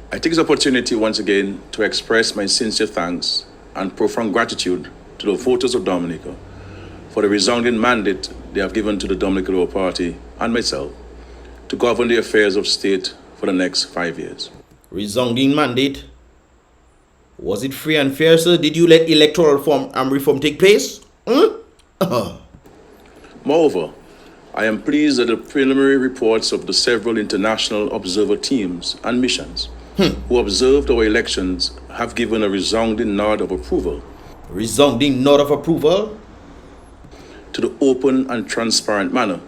I take this opportunity once again to express my sincere thanks and profound gratitude to the voters of Dominica for the resounding mandate they have given to the Dominica Labour Party and myself to govern the affairs of state for the next 5 years. Resounding mandate? Was it free and fair, sir? Did you let electoral reform take place? Moreover, I am pleased that the preliminary reports of the several international observer teams and missions who observed our elections have given a resounding nod of approval. Resounding nod of approval? To the open and transparent manner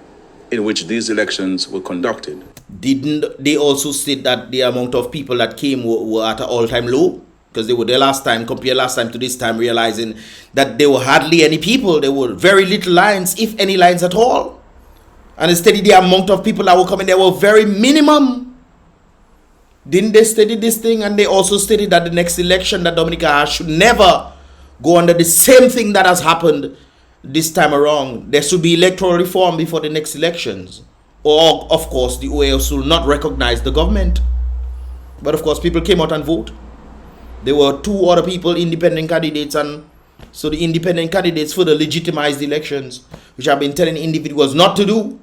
in which these elections were conducted. Didn't they also state that the amount of people that came were at an all-time low? Because they were there last time, compare last time to this time, realizing that there were hardly any people. There were very little lines, if any lines at all. And instead, the amount of people that were coming there were very minimum. Didn't they study this thing? And they also stated that the next election that Dominica has should never go under the same thing that has happened this time around. There should be electoral reform before the next elections. Or, of course, the OAS will not recognize the government. But, of course, people came out and voted. There were two other people, independent candidates, and so the independent candidates further legitimized the elections, which I've been telling individuals not to do.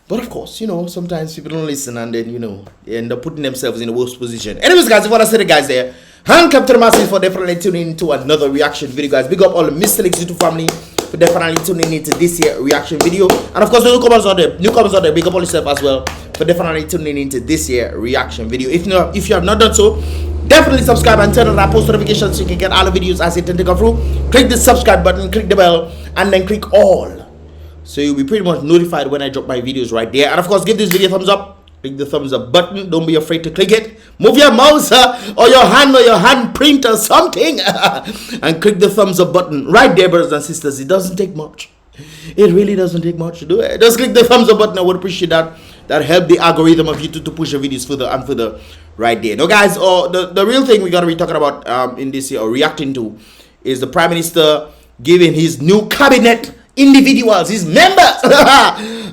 But of course, you know, sometimes people don't listen, and then, you know, they end up putting themselves in a worse position. Anyways, guys, if you want to see the guys there, hand clap to the masses for definitely tuning into another reaction video, guys. Big up all the Mystelics YouTube family for definitely tuning into this year reaction video. And of course, the newcomers out there, big up all yourself as well for definitely tuning into this year reaction video. If you have not done so, definitely subscribe and turn on that post notifications so you can get all the videos as they tend to come through. Click the subscribe button, click the bell, and then click all, so you'll be pretty much notified when I drop my videos right there. And of course, give this video a thumbs up. Click the thumbs up button. Don't be afraid to click it. Move your mouse or your hand print or something and click the thumbs up button right there, brothers and sisters. It doesn't take much. It really doesn't take much to do it. Just click the thumbs up button. I would appreciate that. That help the algorithm of YouTube to push the videos further and further right there. Now, guys, the real thing we're going to be talking about in this year, or reacting to, is the Prime Minister giving his new cabinet individuals, his members,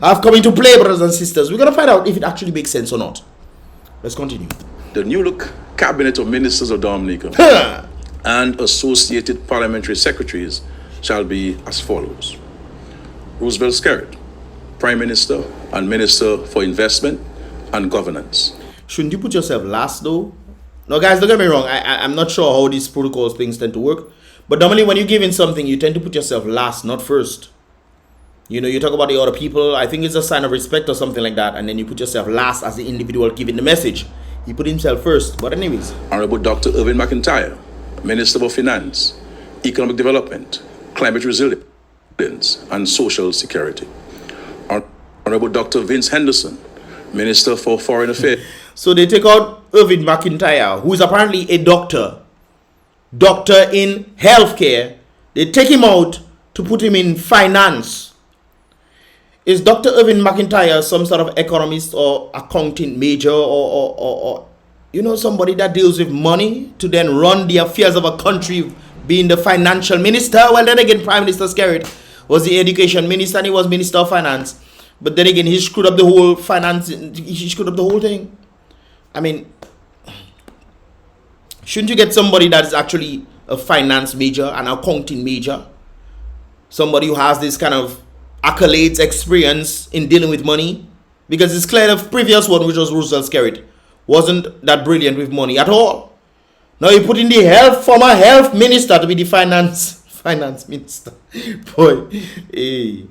have come into play, brothers and sisters. We're going to find out if it actually makes sense or not. Let's continue. The new look cabinet of ministers of Dominica and associated parliamentary secretaries shall be as follows. Roosevelt SKERRIT, Prime Minister and Minister for Investment and Governance. Shouldn't you put yourself last, though? No, guys, don't get me wrong. I'm not sure how these protocols things tend to work. But normally when you give in something, you tend to put yourself last, not first. You know, you talk about the other people. I think it's a sign of respect or something like that. And then you put yourself last as the individual giving the message. He put himself first. But anyways. Honorable Dr. Irving McIntyre, Minister for Finance, Economic Development, Climate Resilience, and Social Security. Honorable Dr. Vince Henderson, Minister for Foreign Affairs. So they take out Irving McIntyre, who is apparently a doctor in healthcare. They take him out to put him in finance. Is Dr. Irving McIntyre some sort of economist or accounting major or you know, somebody that deals with money to then run the affairs of a country, being the financial minister? Well, then again, Prime Minister SKERRIT was the education minister and he was Minister of Finance. But then again, he screwed up the whole finance, he screwed up the whole thing. I mean, shouldn't you get somebody that is actually a finance major, an accounting major? Somebody who has this kind of accolades, experience in dealing with money? Because it's clear the previous one, which was Roosevelt SKERRIT, wasn't that brilliant with money at all. Now you put in the former health minister to be the finance minister. Boy, hey.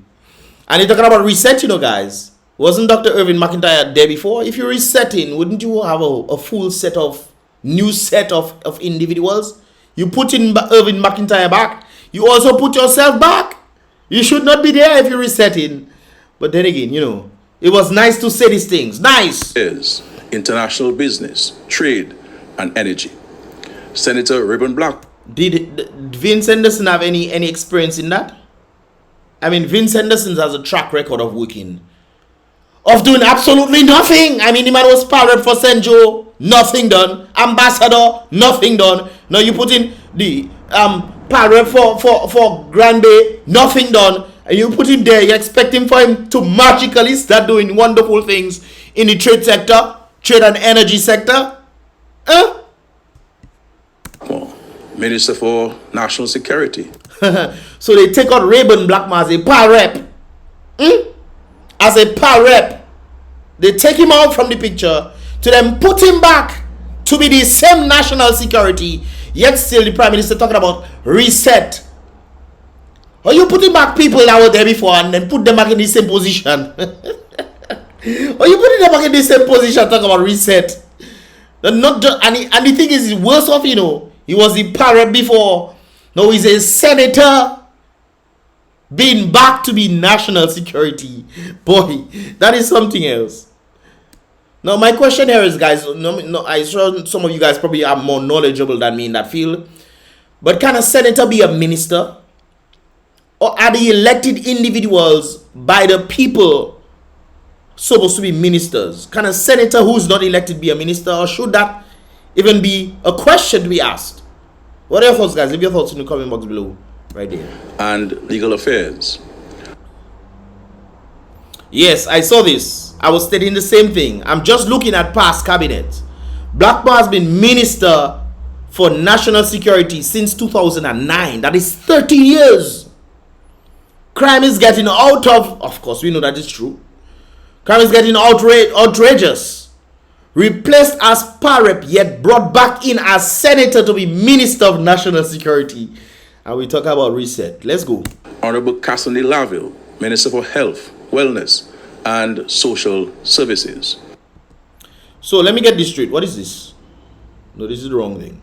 And you're talking about reset, you know, guys. Wasn't Dr. Irving McIntyre there before? If you're resetting, wouldn't you have a full set of, new set of individuals? You put in Irving McIntyre back. You also put yourself back. You should not be there if you're resetting. But then again, you know, it was nice to say these things. Nice. Is international business, trade, and energy. Senator Reuben Black. Did Vince Henderson have any experience in that? I mean, Vince Henderson has a track record of working, of doing absolutely nothing. I mean, the man was pilot for St. Joe, nothing done. Ambassador, nothing done. Now you put in the pilot for Grand Bay, nothing done. And you put him there, you're expecting for him to magically start doing wonderful things in the trade sector, trade and energy sector. Minister for National Security. So they take out Rayburn Blackmore as a power rep. As a power rep. They take him out from the picture to then put him back to be the same national security. Yet still the Prime Minister talking about reset. Or you putting back people that were there before and then put them back in the same position. Or you putting them back in the same position talking about reset. And the thing is worse off, you know. He was the power rep before. Now he's a senator being back to be national security. Boy, that is something else. Now my question here is, guys, no, I'm sure some of you guys probably are more knowledgeable than me in that field. But can a senator be a minister? Or are the elected individuals by the people supposed to be ministers? Can a senator who's not elected be a minister? Or should that even be a question to be asked? What are your thoughts, guys? Leave your thoughts in the comment box below. Right there. And legal affairs. Yes, I saw this. I was stating the same thing. I'm just looking at past cabinet. Blackmore has been minister for national security since 2009. That is 30 years. Crime is getting out of course, we know that is true. Crime is getting outrageous. Replaced as power rep, yet brought back in as senator to be minister of national security. And we talk about reset. Let's go. Honorable Cassidy Laville, Minister for Health, Wellness, and Social Services. So let me get this straight. What is this? No, this is the wrong thing.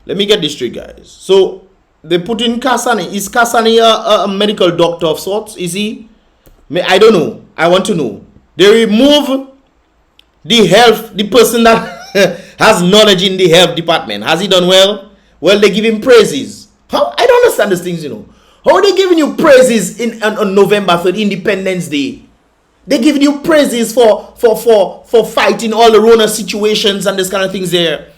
Let me get this straight, guys. So they put in Kasani. Is Kasani a medical doctor of sorts? Is he? I don't know. I want to know. They remove the person that has knowledge in the health department. Has he done well? Well, they give him praises. How? I don't understand these things, you know. How are they giving you praises on November 3rd, Independence Day? They're giving you praises for fighting all the Rona situations and this kind of things there.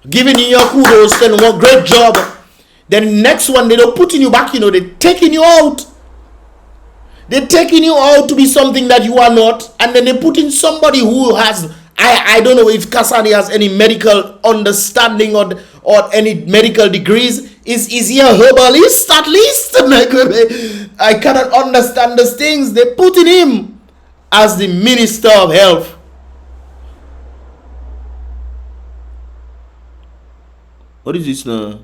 Giving you your kudos, saying what great job. Then next one, they don't putting you back, you know, they're taking you out. They're taking you out to be something that you are not. And then they put in somebody who has, I don't know if Kasani has any medical understanding or any medical degrees. Is he a herbalist at least? I cannot understand those things. They put in him as the Minister of Health. What is this now?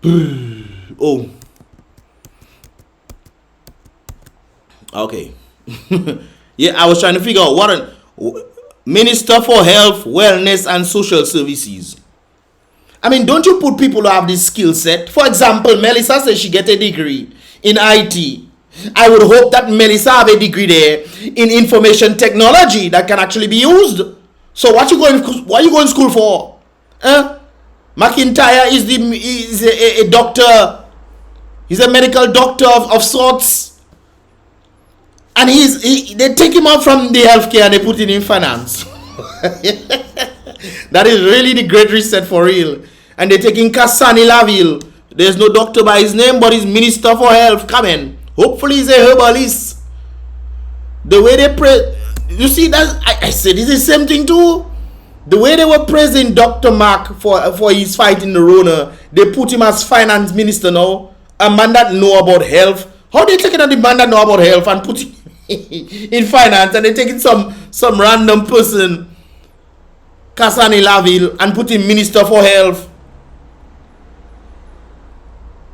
Oh. Okay. Yeah, I was trying to figure out what Minister for Health, Wellness, and Social Services. I mean, don't you put people who have this skill set? For example, Melissa says she get a degree in IT. I would hope that Melissa have a degree there in information technology that can actually be used. So what you going to school for? McIntyre is a doctor. He's a medical doctor of sorts. And they take him out from the healthcare and they put him in finance. That is really the great reset for real. And they're taking Kasani Laville. There's no doctor by his name, but he's Minister for Health. Come in. Hopefully he's a herbalist. The way they pray, you see that I said it's the same thing too. The way they were praising Dr. Mark for his fight in the Rona, they put him as finance minister now. A man that know about health. How they taking on the man that know about health and put him in finance, and they taking some random person, Kasani Laville, and put him Minister for Health.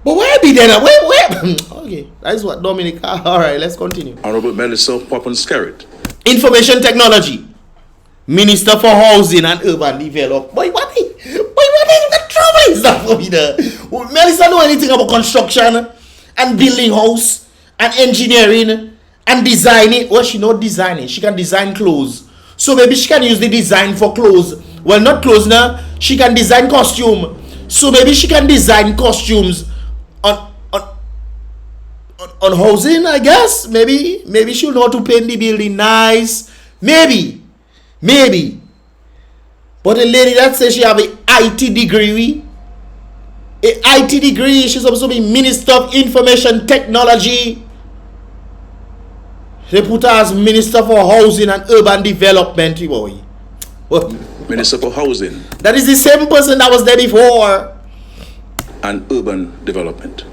But where be there? Where? Okay, that's what Dominica. All right, let's continue. Honorable Melissa SKERRIT. Information Technology, Minister for Housing and Urban Development. Boy, what is the trouble is that for me there? Melissa know anything about construction and building house and engineering and designing? Well, she know designing. She can design clothes. So maybe she can use the design for clothes. Well, not clothes now. She can design costume. So maybe she can design costumes on housing, I guess. Maybe she'll know how to paint the building nice. Maybe. But a lady that says she have an IT degree, she's supposed to be Minister of Information Technology. They put her as Minister for Housing and Urban Development, boy. What? Minister for Housing That is the same person that was there before. and Urban Development.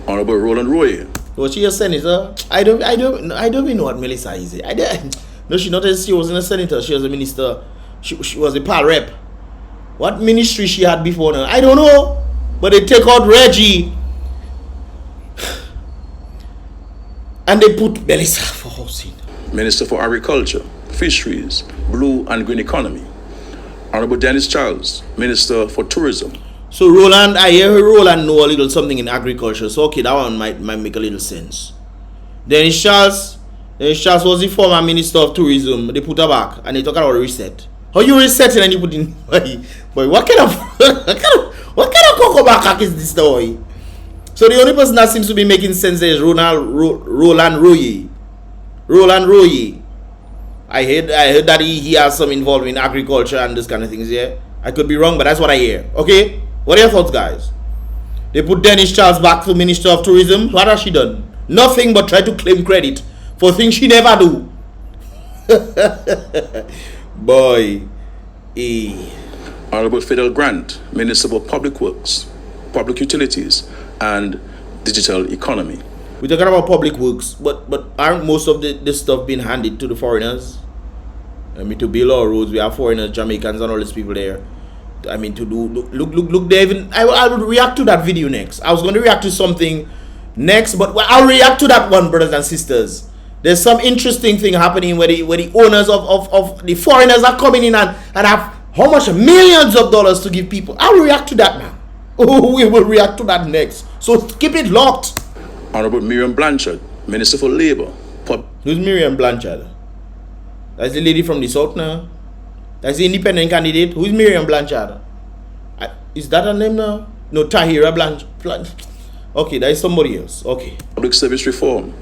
Honorable Roland Roy, Was she a senator? I don't even know what Melissa is. No, she not. She wasn't a senator. She was a minister. She was a pal rep. What ministry she had before now? I don't know. But they take out Reggie and they put Melissa for housing. Minister for Agriculture, Fisheries, Blue and Green Economy. Honorable Dennis Charles, Minister for Tourism. So Roland, I hear Roland know a little something in agriculture. So okay, that one might make a little sense. Dennis Charles was the former Minister of Tourism. They put her back and they talk about reset. How you resetting and you put in boy, what kind of cocoa back is this boy? So the only person that seems to be making sense is Roland Roye. Roland Roye. I heard that he has some involvement in agriculture and this kind of things, yeah. I could be wrong, but that's what I hear. Okay? What are your thoughts, guys? They put Dennis Charles back to Minister of Tourism. What has she done? Nothing but try to claim credit for things she never do. Boy. Honorable Fidel Grant, Minister for Public Works, Public Utilities and Digital Economy. We're talking about public works, but aren't most of this stuff being handed to the foreigners? I mean, to build our roads, we have foreigners, Jamaicans and all these people there. I mean, to do, look, David, I will react to that video next. I was going to react to something next, but I'll react to that one, brothers and sisters. There's some interesting thing happening where the owners of the foreigners are coming in and have how much millions of dollars to give people. I'll react to that, man. Oh, we will react to that next. So keep it locked. Honorable Miriam Blanchard, Minister for Labour. Who's Miriam Blanchard? That's the lady from the south now. That's the independent candidate. Who's Miriam Blanchard? Is that her name now? No, Tahira Blanchard. Okay, that is somebody else. Okay. Public Service Reform,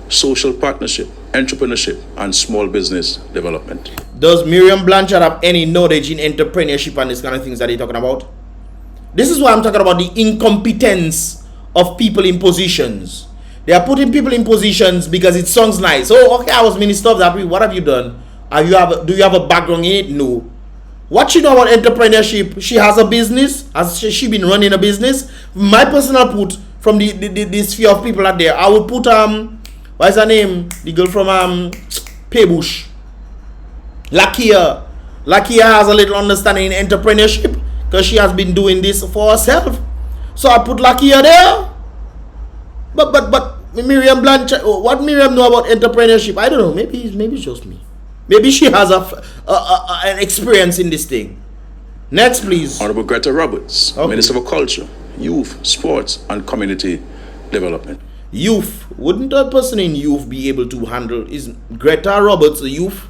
Social Partnership, Entrepreneurship and Small Business Development. Does Miriam Blanchard have any knowledge in entrepreneurship and these kind of things that they're talking about? This is why I'm talking about the incompetence of people in positions. They are putting people in positions because it sounds nice. Oh, okay, I was minister of that. What have you done? Do you have a background in it? No. What you know about entrepreneurship? She has a business. Has she been running a business? My personal put from the sphere of people out there, I would put what is her name? The girl from Paybush. Lakia. Lakia has a little understanding in entrepreneurship because she has been doing this for herself. So I put Lakia there. But Miriam Blanchard, what Miriam know about entrepreneurship? I don't know. Maybe it's just me. Maybe she has an experience in this thing. Next, please. Honorable Greta Roberts, Okay. Minister for Culture, Youth, Sports and Community Development. Youth. Wouldn't a person in youth be able to handle? Is Greta Roberts a youth?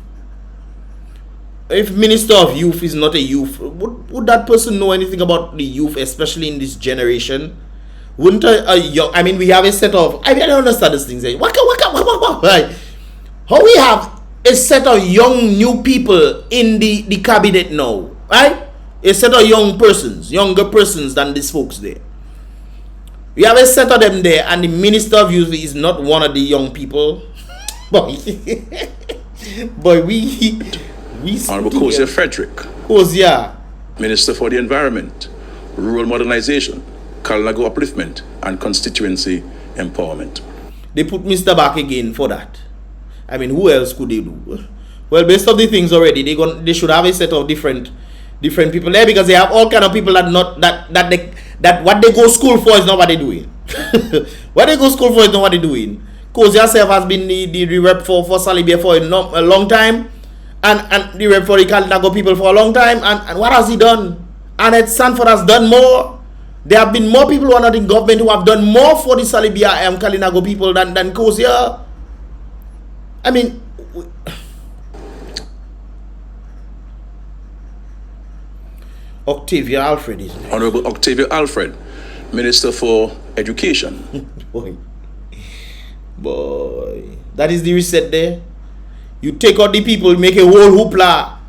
If Minister of Youth is not a youth, would that person know anything about the youth, especially in this generation? Wouldn't a young, I mean, we have a set of, I don't understand these things. Right? How we have a set of young new people in the cabinet now, right? A set of younger persons than these folks there. We have a set of them there, and the Minister of Youth is not one of the young people. Boy, we Honorable Kozia Frederick, Kozia. Minister for the Environment, Rural Modernization, Kalinago Upliftment and Constituency Empowerment. They put Mr. back again for that. I mean, who else could they do? Well, based on the things already, they should have a set of different people there, because they have all kind of people that what they go school for is not what they're doing. What they go school for is not what they're doing. Cause yourself has been the rep for Salibia for a long time, and the rep for the Kalinago people for a long time, and what has he done? And at Sanford has done more. There have been more people who are not in government who have done more for the Salibia and Kalinago people than Kozia. I mean, Octavia Alfred is next. Honorable Octavia Alfred, Minister for Education. Boy, that is the reset there. You take out the people, make a whole hoopla,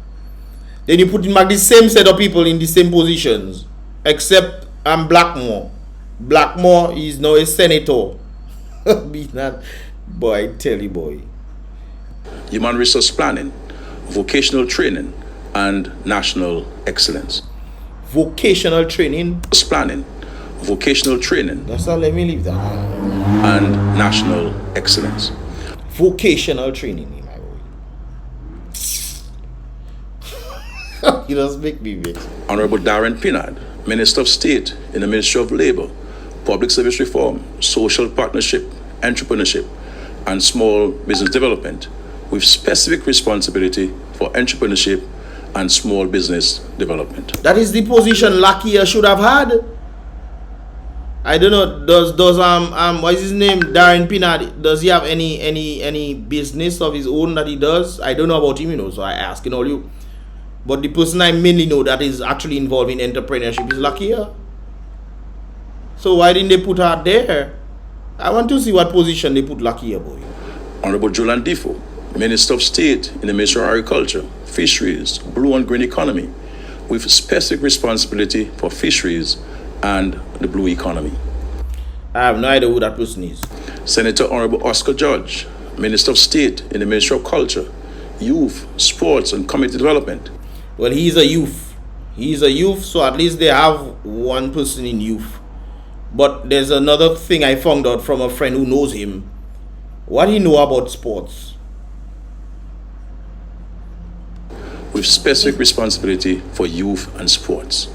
then you put in back the same set of people in the same positions, except Blackmore. Blackmore is now a senator. Boy, I tell you, boy. Human Resource Planning, Vocational Training, and national excellence. Vocational training. Planning, vocational training, That's all. Let me leave that. and national excellence. Vocational training, my boy. You just make me mix. Honorable Darren Pinard, Minister of State in the Ministry of Labor, Public Service Reform, Social Partnership, Entrepreneurship, and Small Business Development, with specific responsibility for entrepreneurship and small business development. That is the position Lakia should have had. I don't know. Does what is his name? Darren Pinard. Does he have any business of his own that he does? I don't know about him, so I ask all you. But the person I mainly know that is actually involved in entrepreneurship is Lakia. So why didn't they put her there? I want to see what position they put Lakia, boy. Honorable Julian Defoe, Minister of State in the Ministry of Agriculture, Fisheries, Blue and Green Economy, with specific responsibility for fisheries and the blue economy. I have no idea who that person is. Senator Honorable Oscar George, Minister of State in the Ministry of Culture, Youth, Sports and Community Development. Well, he's a youth. He's a youth, so at least they have one person in youth. But there's another thing I found out from a friend who knows him. What he know about sports? With specific responsibility for youth and sports.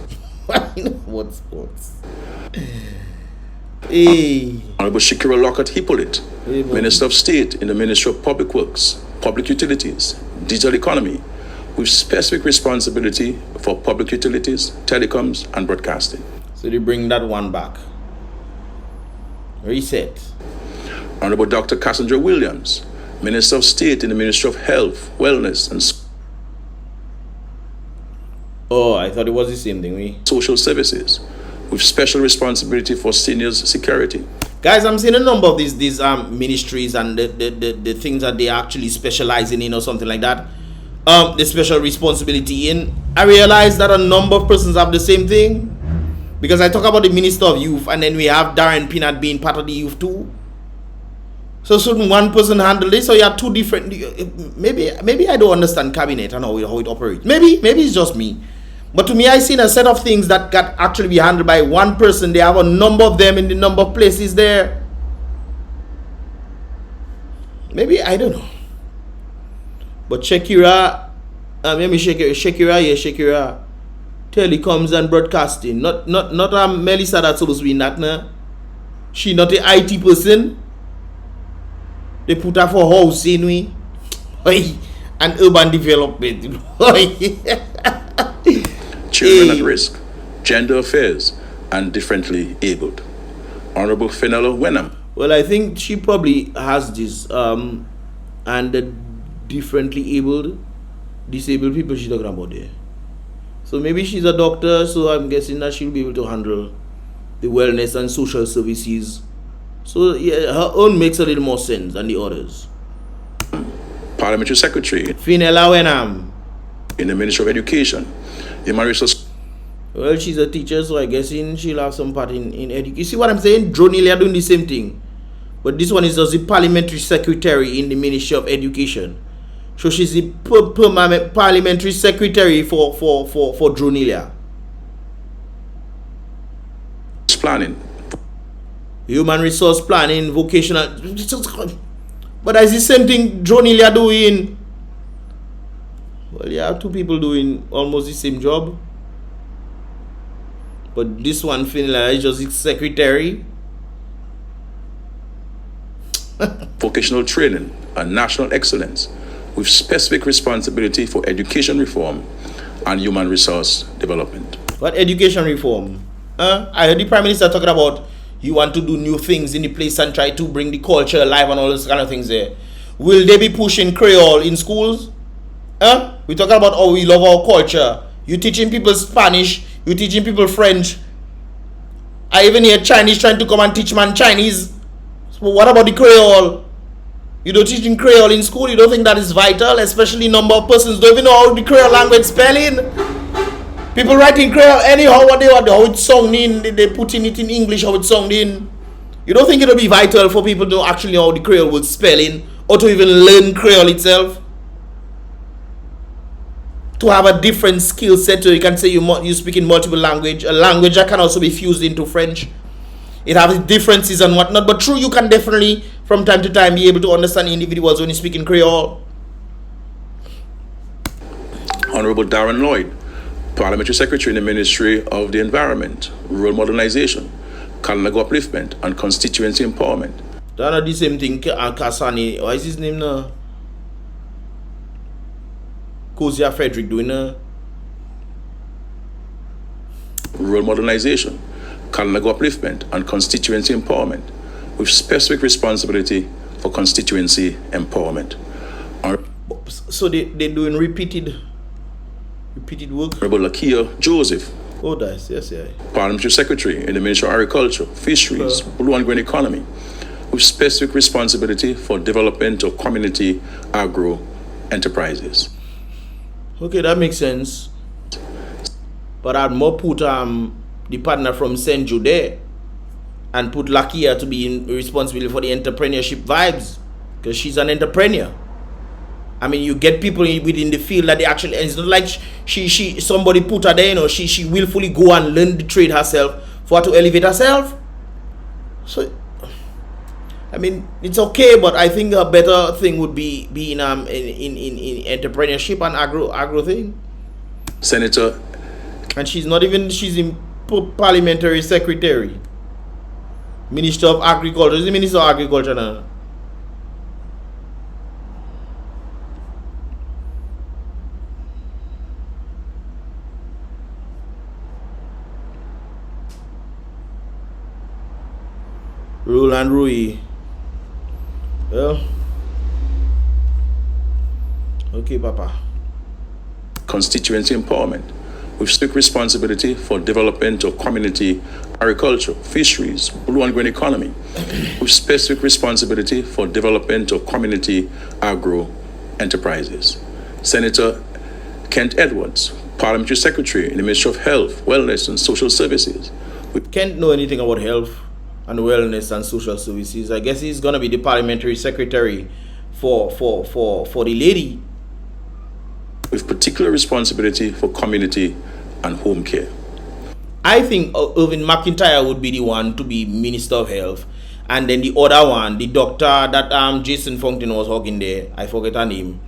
What he know about sports? Hey. Honorable Shakira Lockhart Hippolyte, Hey, Minister of State in the Ministry of Public Works, Public Utilities, Digital Economy, with specific responsibility for public utilities, telecoms, and broadcasting. So they bring that one back. Reset. Honorable Dr. Cassandra Williams, Minister of State in the Ministry of Health, Wellness, and Oh, I thought it was the same thing. Social Services, with special responsibility for seniors' security. Guys, I'm seeing a number of these ministries and the things that they actually specialize in or something like that. The special responsibility in. I realize that a number of persons have the same thing. Because I talk about the Minister of Youth and then we have Darren Pinard being part of the youth too. So shouldn't one person handle this, or you have two different? Maybe I don't understand cabinet and how it operates. Maybe it's just me. But to me, I seen a set of things that can actually be handled by one person. They have a number of them in the number of places there. Maybe, I don't know. But Shakira, Shakira, telecoms and broadcasting. Not Melissa that's supposed to be in that now. She not an IT person. They put her for housing, and urban development. Children at risk, gender affairs, and differently abled. Honorable Fenella Wenham. Well, I think she probably has this, and the differently disabled people she's talking about there. So maybe she's a doctor, so I'm guessing that she'll be able to handle the wellness and social services. So yeah, her own makes a little more sense than the others. Parliamentary Secretary Fenella Wenham. in the Ministry of Education, Human Resources. Well, she's a teacher, so I guess she'll have some part in education. You see what I'm saying? Dronely are doing the same thing. But this one is just the Parliamentary Secretary in the Ministry of Education. So she's the permanent Parliamentary Secretary for Dronelia. Planning. Human Resource Planning, Vocational. But that's the same thing Dronelia doing. Well, you have two people doing almost the same job. But this one feeling like just the secretary. Vocational training and national excellence, with specific responsibility for education reform and human resource development. What education reform? I heard the Prime Minister talking about you want to do new things in the place and try to bring the culture alive and all those kind of things there. Will they be pushing Creole in schools? We talking about how we love our culture. You teaching people Spanish, you teaching people French. I even hear Chinese trying to come and teach man Chinese. So what about the Creole? You don't teaching Creole in school? You don't think that is vital? Especially number of persons don't even know how the Creole language spelling. People writing Creole anyhow what they want, how it's sung in, they putting it in English, how it's sung in. You don't think it'll be vital for people to actually know how the Creole would spell in, or to even learn Creole itself? to have a different skill set. So you can say you speak in multiple language, a language that can also be fused into French. It has differences and whatnot, but true, you can definitely from time to time be able to understand individuals when you speak in Creole. Honorable Darren Lloyd, Parliamentary Secretary in the Ministry of the Environment, Rural Modernization, Colonial Upliftment, and Constituency Empowerment. That's not the same thing. Kasani, what is his name now? Kozia Frederick doing Rural Modernization, Colonial Upliftment, and Constituency Empowerment, with specific responsibility for constituency empowerment. So they're doing repeated work? Honorable Lakia Joseph, Oh, that's, yes, yeah. Parliamentary Secretary in the Ministry of Agriculture, Fisheries, Blue and Green Economy, with specific responsibility for development of community agro enterprises. Okay, that makes sense. But I'd more put the partner from St. Jude there and put Lakia to be responsible for the entrepreneurship vibes, because she's an entrepreneur. I mean, you get people within the field that they actually, and it's not like she somebody put her there, you know, she willfully go and learn the trade herself for her to elevate herself. So, I mean, it's okay, but I think a better thing would be in entrepreneurship and agro thing. Senator, and she's in parliamentary secretary, Minister of Agriculture. Is the Minister of Agriculture now? Roland Rui. Well, okay, Papa. Constituency Empowerment, with strict responsibility for development of community agriculture, fisheries, Blue and Green Economy, with specific responsibility for development of community agro enterprises. Senator Kent Edwards, Parliamentary Secretary in the Ministry of Health, Wellness and Social Services. Can't know anything about health and wellness and social services. I guess he's gonna be the parliamentary secretary for the lady, with particular responsibility for community and home care. I think Irvin McIntyre would be the one to be Minister of Health, and then the other one, the doctor that Jason Fountain was hugging there, I forget her name.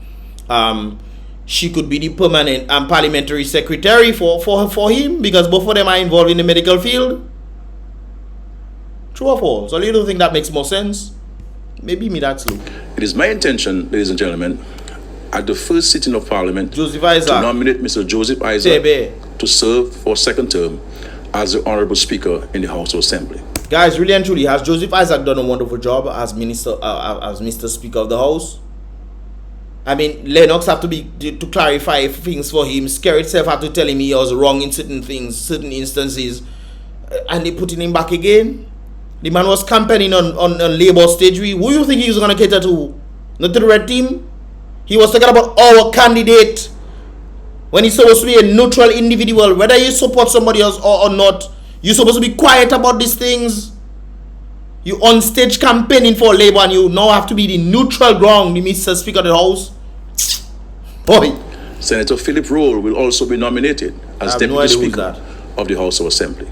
She could be the permanent parliamentary secretary for him, because both of them are involved in the medical field. True or false? So you don't think that makes more sense? Maybe me that's look. It is my intention, ladies and gentlemen, at the first sitting of Parliament, Joseph Isaac, to nominate Mr. Joseph Isaac to serve for a second term as the Honorable Speaker in the House of Assembly. Guys, really and truly, has Joseph Isaac done a wonderful job as Mr. Speaker of the House? I mean, Lennox have to clarify things for him. SKERRIT itself have to tell him he was wrong in certain things, certain instances, and they putting him back again. The man was campaigning on Labour stage. Who you think he was going to cater to? Not to the red team? He was talking about our candidate when he's supposed to be a neutral individual. Whether you support somebody else or not, you're supposed to be quiet about these things. You on stage campaigning for Labour and you now have to be the neutral ground, the Mr. Speaker of the House. Boy. Senator Philip Roll will also be nominated as Deputy Speaker of the House of Assembly.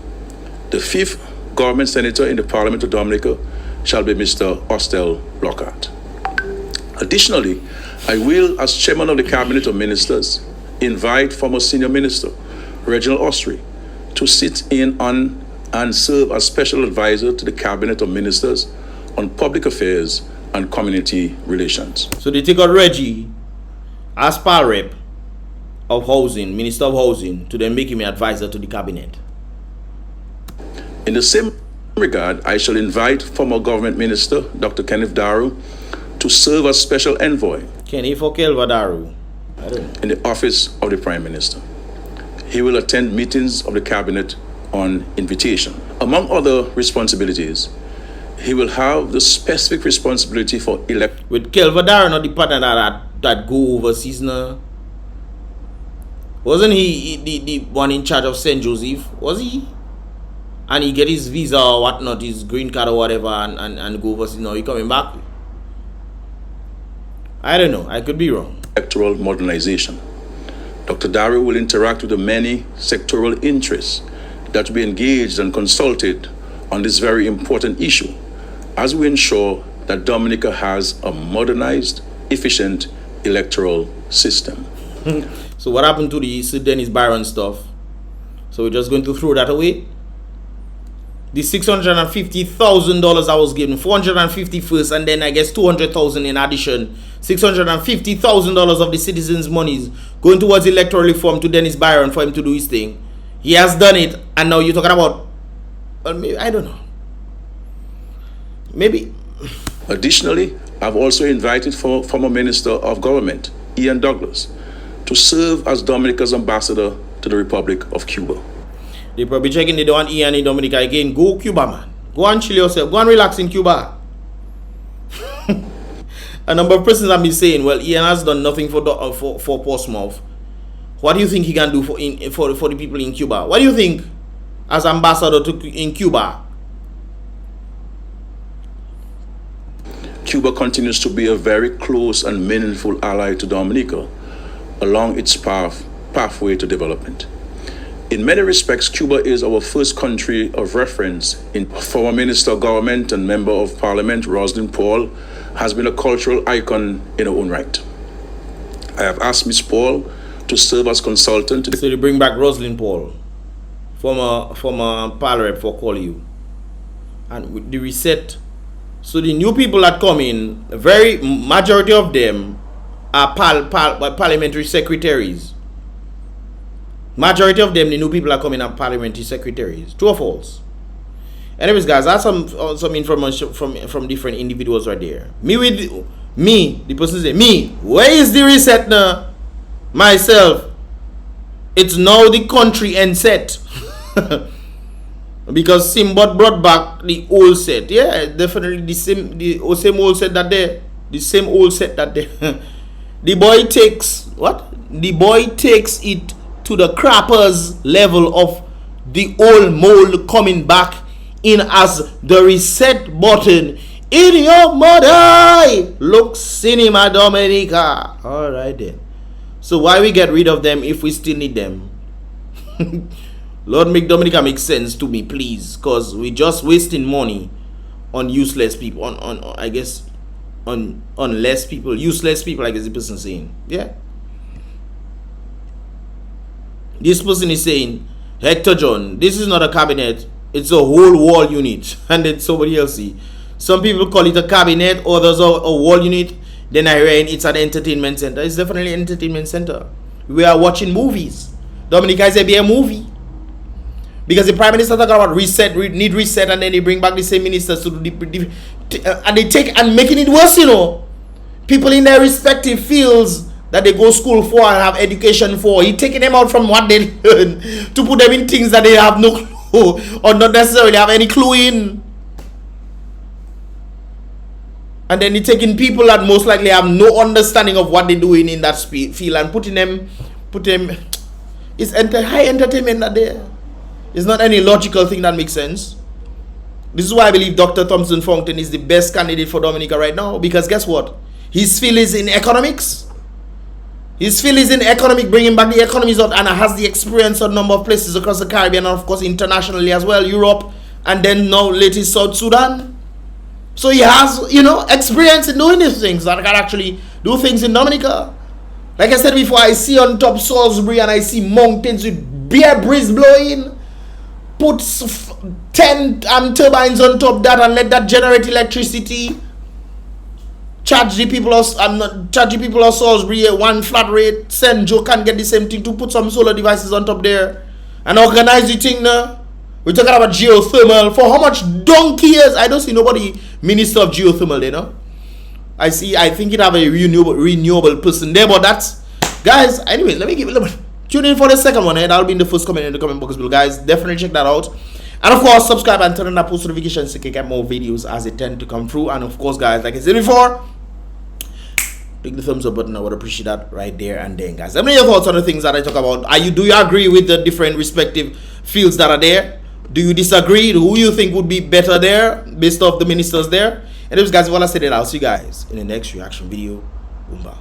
The fifth government senator in the Parliament of Dominica shall be Mr. Austell Lockhart. Additionally, I will, as Chairman of the Cabinet of Ministers, invite former Senior Minister Reginald Osry to sit in on and serve as Special Advisor to the Cabinet of Ministers on Public Affairs and Community Relations. So they take out Reggie as Rep of Housing, Minister of Housing, to then make him an advisor to the Cabinet. In the same regard, I shall invite former Government Minister Dr. Kenneth Daru to serve as Special Envoy Kenny for Kelva Daru in the Office of the Prime Minister. He will attend meetings of the Cabinet on invitation. Among other responsibilities, he will have the specific responsibility for with Kelva Daru, not the partner that go overseas now. Wasn't he the one in charge of St. Joseph? Was he? And he get his visa or whatnot, his green card or whatever, and go overseas. Now he coming back. I don't know. I could be wrong. Electoral modernization. Dr. Dario will interact with the many sectoral interests that will be engaged and consulted on this very important issue as we ensure that Dominica has a modernized, efficient electoral system. So what happened to the Sir Dennis Byron stuff? So we're just going to throw that away? The $650,000 I was given, $450 first, and then I guess $200,000 in addition. $650,000 of the citizens' monies going towards electoral reform to Dennis Byron for him to do his thing. He has done it, and now you're talking about, well, maybe, I don't know. Maybe. Additionally, I've also invited former Minister of Government, Ian Douglas, to serve as Dominica's ambassador to the Republic of Cuba. They probably checking they don't want Ian in Dominica again. Go Cuba, man. Go and chill yourself. Go and relax in Cuba. A number of persons have been saying, well, Ian has done nothing for Portsmouth. What do you think he can do for the people in Cuba? What do you think as ambassador in Cuba? Cuba continues to be a very close and meaningful ally to Dominica along its pathway to development. In many respects, Cuba is our first country of reference. Former Minister of Government and Member of Parliament, Rosalind Paul, has been a cultural icon in her own right. I have asked Ms. Paul to serve as consultant. So they bring back Rosalind Paul, former Parliament for call you. And with the reset, so the new people that come in, a very majority of them are parliamentary secretaries. Majority of them, the new people are coming up parliamentary secretaries. True or false? Anyways, guys, I have some information from different individuals right there. The person say, where is the reset now? Myself, it's now the country and set. Because Simbot brought back the old set. Yeah, definitely the same old set that there. The same old set that there. The boy takes what? The boy takes it to the crappers level of the old mold coming back in as the reset button in your mother. Look, Cinema Dominica. All right then. So why we get rid of them if we still need them? Lord, make Dominica make sense to me, please, because we just wasting money on useless people. On I guess on less people, useless people. I guess the person saying, yeah. This person is saying, Hector John, this is not a cabinet, it's a whole wall unit. And then somebody else see. Some people call it a cabinet, others a wall unit. Then I read it's an entertainment center. It's definitely an entertainment center. We are watching movies. Dominica is a movie. Because the Prime Minister talk about reset, need reset, and then they bring back the same ministers to do and they take and making it worse, you know. People in their respective fields that they go school for and have education for, he taking them out from what they learn to put them in things that they have no clue or not necessarily have any clue in. And then he taking people that most likely have no understanding of what they're doing in that field and put them it's high entertainment that there. It's not any logical thing that makes sense. This is why I believe Dr. Thompson Fountain is the best candidate for Dominica right now, because guess what? His field is in economics. His field is in economic, bringing back the economies out, and has the experience on a number of places across the Caribbean and of course internationally as well, Europe, and then now latest South Sudan. So he has, you know, experience in doing these things that can actually do things in Dominica. Like I said before, I see on top Salisbury and I see mountains with beer breeze blowing. Put 10 turbines on top of that and let that generate electricity. Charge the people of Salisbury one flat rate. Send Joe can get the same thing to put some solar devices on top there and organize the thing now. We're talking about geothermal. For how much donkey years? I don't see nobody minister of geothermal there, no? I think it have a renewable person there, but that's, guys, anyway, let me give it a little bit. Tune in for the second one, and that'll be in the first comment in the comment box below, guys. Definitely check that out. And of course, subscribe and turn on that post notifications so you can get more videos as they tend to come through. And of course, guys, like I said before, click the thumbs up button. I would appreciate that right there and then, guys. Let me know your thoughts on the things that I talk about. Do you agree with the different respective fields that are there? Do you disagree? Who you think would be better there based off the ministers there? And those guys, what I said, I'll see you guys in the next reaction video. Boom, bam.